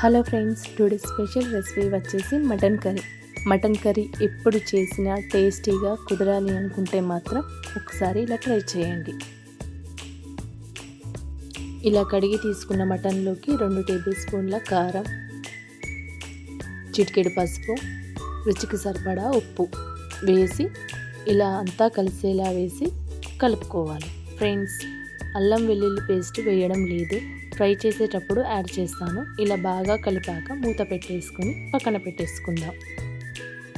Hello friends, today special recipe వచ్చేసి mutton curry ఎప్పుడు చేసినా టేస్టీగా కుదరాలి అనుకుంటే మాత్రం ఒకసారి ఇలా ట్రై చేయండి. ఇలా కడిగి తీసుకున్న మటన్లోకి 2 టేబుల్ స్పూన్ల కారం, చిటికెడు పసుపు, రుచికి సరిపడా ఉప్పు వేసి ఇలా అంతా కలిసేలా వేసి కలుపుకోవాలి. ఫ్రెండ్స్, అల్లం వెల్లుల్లి పేస్ట్ వేయడం లేదు, ఫ్రై చేసేటప్పుడు యాడ్ చేస్తాను. ఇలా బాగా కలిపాక మూత పెట్టేసుకొని పక్కన పెట్టేసుకుందాం.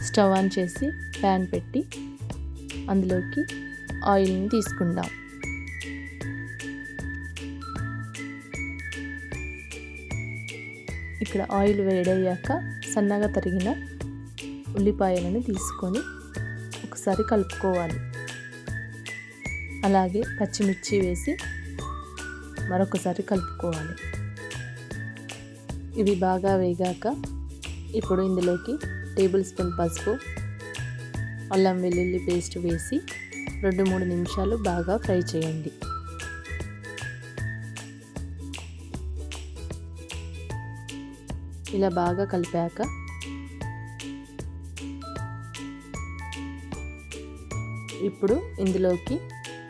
స్టవ్ ఆన్ చేసి ప్యాన్ పెట్టి అందులోకి ఆయిల్ని తీసుకుందాం. ఇక్కడ ఆయిల్ వేడయ్యాక సన్నగా తరిగిన ఉల్లిపాయలను తీసుకొని ఒకసారి కలుపుకోవాలి. అలాగే పచ్చిమిర్చి వేసి మరొకసారి కలుపుకోవాలి. ఇవి బాగా వేగాక ఇప్పుడు ఇందులోకి టేబుల్ స్పూన్ పసుపు, అల్లం వెల్లుల్లి పేస్ట్ వేసి 2-3 నిమిషాలు బాగా ఫ్రై చేయండి. ఇలా బాగా కలిపాక ఇప్పుడు ఇందులోకి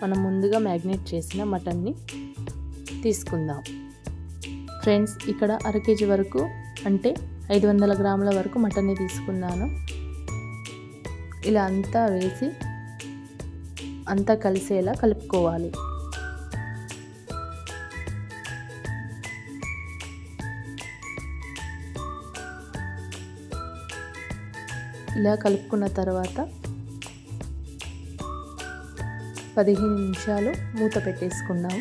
మనం ముందుగా మ్యాగ్నేట్ చేసిన మటన్ని తీసుకుందాం. ఫ్రెండ్స్, ఇక్కడ 1/2 కేజీ వరకు అంటే 500 గ్రాముల వరకు మటన్ని తీసుకున్నాను. ఇలా అంతా వేసి అంతా కలిసేలా కలుపుకోవాలి. ఇలా కలుపుకున్న తర్వాత 15 నిమిషాలు మూత పెట్టేసుకుందాం.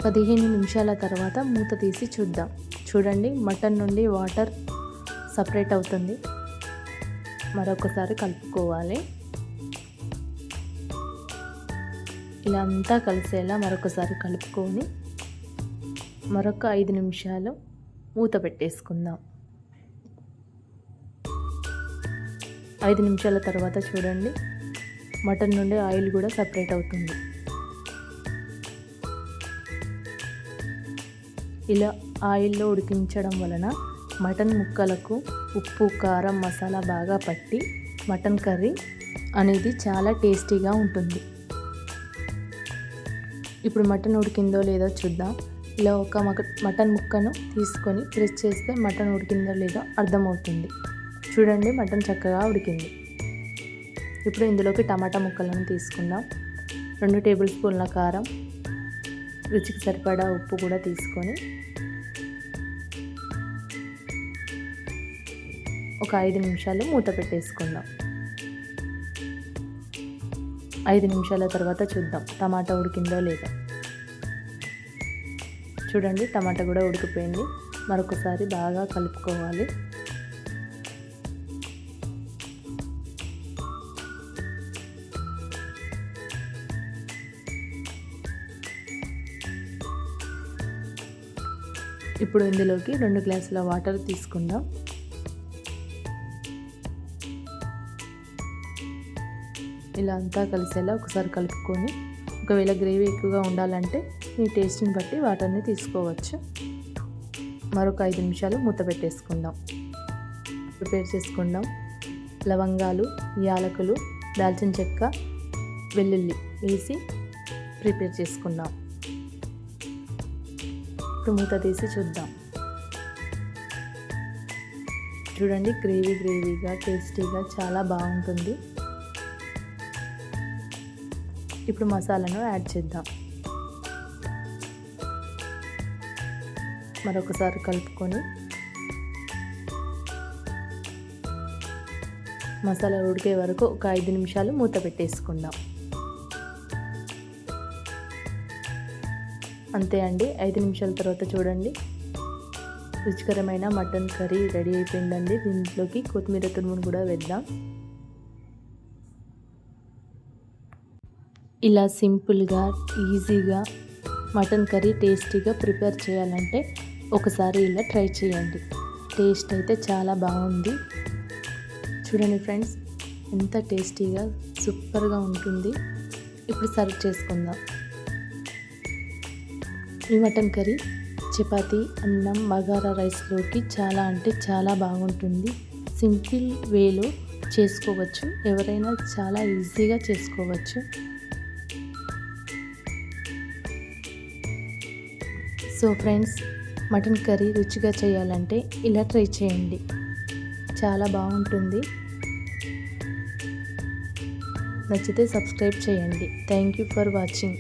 15 నిమిషాల తర్వాత మూత తీసి చూద్దాం. చూడండి, మటన్ నుండి వాటర్ సపరేట్ అవుతుంది. మరొకసారి కలుపుకోవాలి. ఇలా అంతా కలిసేలా మరొకసారి కలుపుకొని మరొక 5 నిమిషాలు మూత పెట్టేసుకుందాం. 5 నిమిషాల తర్వాత చూడండి, మటన్ నుండి ఆయిల్ కూడా సపరేట్ అవుతుంది. ఇలా ఆయిల్లో ఉడికించడం వలన మటన్ ముక్కలకు ఉప్పు, కారం, మసాలా బాగా పట్టి మటన్ కర్రీ అనేది చాలా టేస్టీగా ఉంటుంది. ఇప్పుడు మటన్ ఉడికిందో లేదో చూద్దాం. ఇలా ఒక మటన్ ముక్కను తీసుకొని ప్రెస్ చేస్తే మటన్ ఉడికిందో లేదో అర్థమవుతుంది. చూడండి, మటన్ చక్కగా ఉడికింది. ఇప్పుడు ఇందులోకి టమాటా ముక్కలను తీసుకుందాం. 2 టేబుల్ స్పూన్ల కారం, రుచికి సరిపడా ఉప్పు కూడా తీసుకొని ఒక 5 నిమిషాలు మూత పెట్టేసుకుందాం. 5 నిమిషాల తర్వాత చూద్దాం టమాటా ఉడికిందో లేదో. చూడండి, టమాటా కూడా ఉడికిపోయింది. మరొకసారి బాగా కలుపుకోవాలి. ఇప్పుడు ఇందులోకి 2 గ్లాసుల వాటర్ తీసుకుందాం. ఇలా అంతా కలిసేలా ఒకసారి కలుపుకొని, ఒకవేళ గ్రేవీ ఎక్కువగా ఉండాలంటే మీ టేస్ట్ని బట్టి వాటర్ని తీసుకోవచ్చు. మరొక 5 నిమిషాలు మూత పెట్టేసుకుందాం. ప్రిపేర్ చేసుకుందాం. లవంగాలు, యాలకులు, దాల్చిన చెక్క, వెల్లుల్లి వేసి ప్రిపేర్ చేసుకుందాం. ఇప్పుడు మూత తీసి చూద్దాం. చూడండి, గ్రేవీగా టేస్టీగా చాలా బాగుంటుంది. ఇప్పుడు మసాలాను యాడ్ చేద్దాం. మరొకసారి కలుపుకొని మసాలా ఉడికే వరకు ఒక 5 నిమిషాలు మూత పెట్టేసుకుందాం. అంతే అండి, 5 నిమిషాల తర్వాత చూడండి, రుచికరమైన మటన్ కర్రీ రెడీ అయిపోయిందండి. దీంట్లోకి కొత్తిమీర తురుమును కూడా వేద్దాం. ఇలా సింపుల్గా, ఈజీగా మటన్ కర్రీ టేస్టీగా ప్రిపేర్ చేయాలంటే ఒకసారి ఇలా ట్రై చేయండి. టేస్ట్ అయితే చాలా బాగుంది. చూడండి ఫ్రెండ్స్, ఎంత టేస్టీగా సూపర్గా ఉంటుంది. ఇప్పుడు సర్వ్ చేసుకుందాం. ఈ మటన్ కర్రీ చపాతీ, అన్నం, బగారా రైస్లోకి చాలా అంటే చాలా బాగుంటుంది. సింపుల్ వేలో చేసుకోవచ్చు. ఎవరైనా చాలా ఈజీగా చేసుకోవచ్చు. సో ఫ్రెండ్స్, మటన్ కర్రీ రుచిగా చేయాలంటే ఇలా ట్రై చేయండి. చాలా బాగుంటుంది. నచ్చితే సబ్స్క్రైబ్ చేయండి. Thank you for watching.